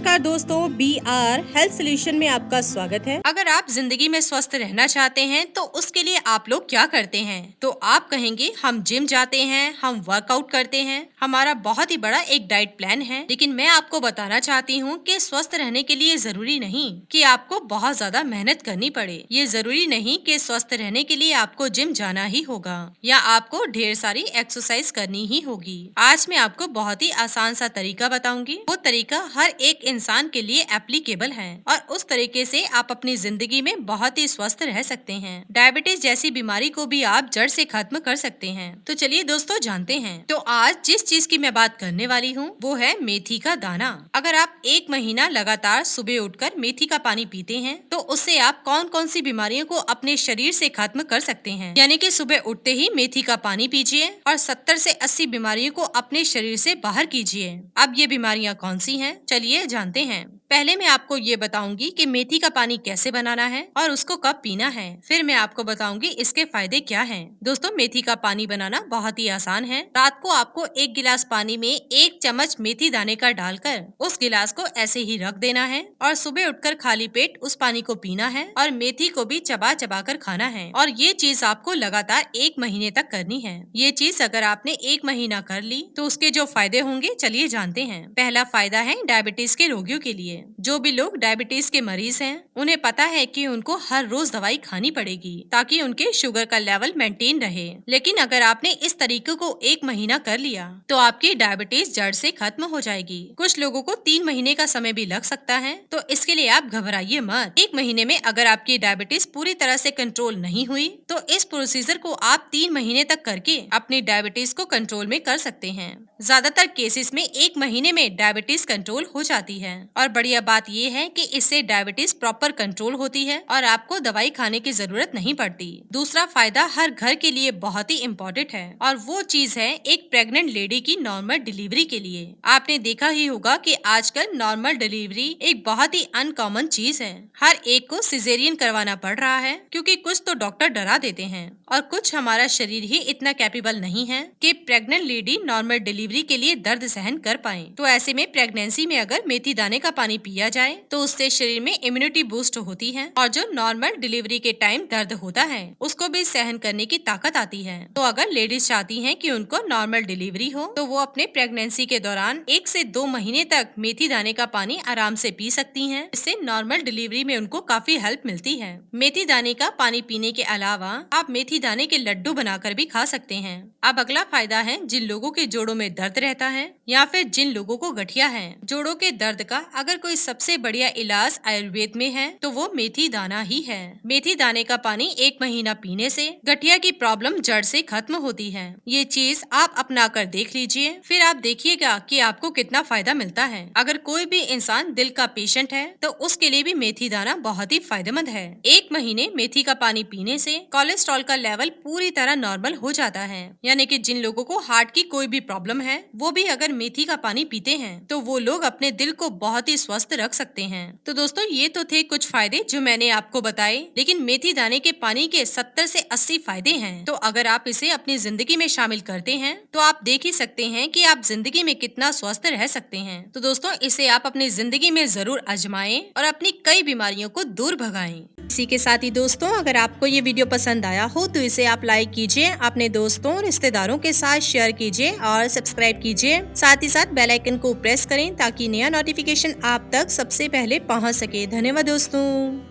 नमस्कार दोस्तों, BR health solution में आपका स्वागत है। अगर आप जिंदगी में स्वस्थ रहना चाहते हैं तो उसके लिए आप लोग क्या करते हैं? तो आप कहेंगे हम जिम जाते हैं, हम वर्कआउट करते हैं, हमारा बहुत ही बड़ा एक डाइट प्लान है। लेकिन मैं आपको बताना चाहती हूँ कि स्वस्थ रहने के लिए जरूरी नहीं कि आपको बहुत ज्यादा मेहनत करनी पड़े। ये जरूरी नहीं कि स्वस्थ रहने के लिए आपको जिम जाना ही होगा या आपको ढेर सारी एक्सरसाइज करनी ही होगी। आज मैं आपको बहुत ही आसान सा तरीका बताऊंगी। वो तरीका हर एक इंसान के लिए एप्लीकेबल है और उस तरीके से आप अपनी जिंदगी में बहुत ही स्वस्थ रह सकते हैं। डायबिटीज जैसी बीमारी को भी आप जड़ से खत्म कर सकते हैं। तो चलिए दोस्तों जानते हैं। तो आज जिस चीज की मैं बात करने वाली हूँ वो है मेथी का दाना। अगर आप 1 महीना लगातार सुबह उठकर मेथी का पानी पीते हैं तो उससे आप कौन कौन सी बीमारियों को अपने शरीर से खत्म कर सकते हैं। यानी कि सुबह उठते ही मेथी का पानी पीजिए और 70 से 80 बीमारियों को अपने शरीर से बाहर कीजिए। अब ये बीमारियां कौन सी हैं? चलिए जानते हैं। पहले मैं आपको ये बताऊंगी कि मेथी का पानी कैसे बनाना है और उसको कब पीना है। फिर मैं आपको बताऊंगी इसके फायदे क्या हैं। दोस्तों मेथी का पानी बनाना बहुत ही आसान है। रात को आपको 1 गिलास पानी में 1 चम्मच मेथी दाने का डालकर उस गिलास को ऐसे ही रख देना है और सुबह उठकर खाली पेट उस पानी को पीना है और मेथी को भी चबा चबा कर खाना है। और ये चीज आपको लगातार 1 महीने तक करनी है। ये चीज अगर आपने 1 महीना कर ली तो उसके जो फायदे होंगे चलिए जानते हैं। पहला फायदा है डायबिटीज के रोगियों के लिए। जो भी लोग डायबिटीज के मरीज हैं उन्हें पता है कि उनको हर रोज दवाई खानी पड़ेगी ताकि उनके शुगर का लेवल मेंटेन रहे। लेकिन अगर आपने इस तरीके को 1 महीना कर लिया तो आपकी डायबिटीज जड़ से खत्म हो जाएगी। कुछ लोगों को 3 महीने का समय भी लग सकता है, तो इसके लिए आप घबराइए मत। 1 महीने में अगर आपकी डायबिटीज पूरी तरह से कंट्रोल नहीं हुई तो इस प्रोसीजर को आप 3 महीने तक करके अपनी डायबिटीज को कंट्रोल में कर सकते हैं। ज्यादातर केसेस में 1 महीने में डायबिटीज कंट्रोल हो जाती है और बढ़िया बात ये है कि इससे डायबिटीज प्रॉपर कंट्रोल होती है और आपको दवाई खाने की जरूरत नहीं पड़ती। दूसरा फायदा हर घर के लिए बहुत ही इम्पोर्टेंट है और वो चीज है एक प्रेग्नेंट लेडी की नॉर्मल डिलीवरी के लिए। आपने देखा ही होगा कि आजकल नॉर्मल डिलीवरी एक बहुत ही अनकॉमन चीज है। हर एक को सिजेरियन करवाना पड़ रहा है क्योंकि कुछ तो डॉक्टर डरा देते हैं और कुछ हमारा शरीर ही इतना कैपेबल नहीं है कि प्रेग्नेंट लेडी नॉर्मल डिलीवरी के लिए दर्द सहन कर पाए। तो ऐसे में प्रेगनेंसी में अगर मेथी दाने का पानी पिया जाए तो उससे शरीर में इम्यूनिटी बूस्ट होती है और जो नॉर्मल डिलीवरी के टाइम दर्द होता है उसको भी सहन करने की ताकत आती है। तो अगर लेडीज चाहती हैं कि उनको नॉर्मल डिलीवरी हो तो वो अपने प्रेगनेंसी के दौरान 1 से 2 महीने तक मेथी दाने का पानी आराम से पी सकती हैं। इससे नॉर्मल डिलीवरी में उनको काफी हेल्प मिलती है। मेथी दाने का पानी पीने के अलावा आप मेथी दाने के लड्डू बनाकर भी खा सकते हैं। अब अगला फायदा है जिन लोगों के जोड़ों में दर्द रहता है या फिर जिन लोगों को गठिया है। जोड़ों के दर्द का अगर कोई सबसे बढ़िया इलाज आयुर्वेद में है तो वो मेथी दाना ही है। मेथी दाने का पानी 1 महीना पीने से गठिया की प्रॉब्लम जड़ से खत्म होती है। ये चीज आप अपना कर देख लीजिए, फिर आप देखिएगा कि आपको कितना फायदा मिलता है। अगर कोई भी इंसान दिल का पेशेंट है तो उसके लिए भी मेथी दाना बहुत ही फायदेमंद है। 1 महीने मेथी का पानी पीने से कोलेस्ट्रॉल का लेवल पूरी तरह नॉर्मल हो जाता है। यानी कि जिन लोगों को हार्ट की कोई भी प्रॉब्लम है वो भी अगर मेथी का पानी पीते हैं तो वो लोग अपने दिल को बहुत ही स्वस्थ रख सकते हैं। तो दोस्तों ये तो थे कुछ फायदे जो मैंने आपको बताए, लेकिन मेथी दाने के पानी के 70 से 80 फायदे हैं। तो अगर आप इसे अपनी जिंदगी में शामिल करते हैं तो आप देख ही सकते हैं कि आप जिंदगी में कितना स्वस्थ रह सकते हैं। तो दोस्तों इसे आप अपनी जिंदगी में जरूर आजमाएं और अपनी कई बीमारियों को दूर भगाएं। इसी के साथ ही दोस्तों अगर आपको ये वीडियो पसंद आया हो तो इसे आप लाइक कीजिए, अपने दोस्तों रिश्तेदारों के साथ शेयर कीजिए और सब्सक्राइब कीजिए। साथ ही साथ बेल आइकन को प्रेस करें ताकि नया नोटिफिकेशन आप तक सबसे पहले पहुंच सके। धन्यवाद दोस्तों।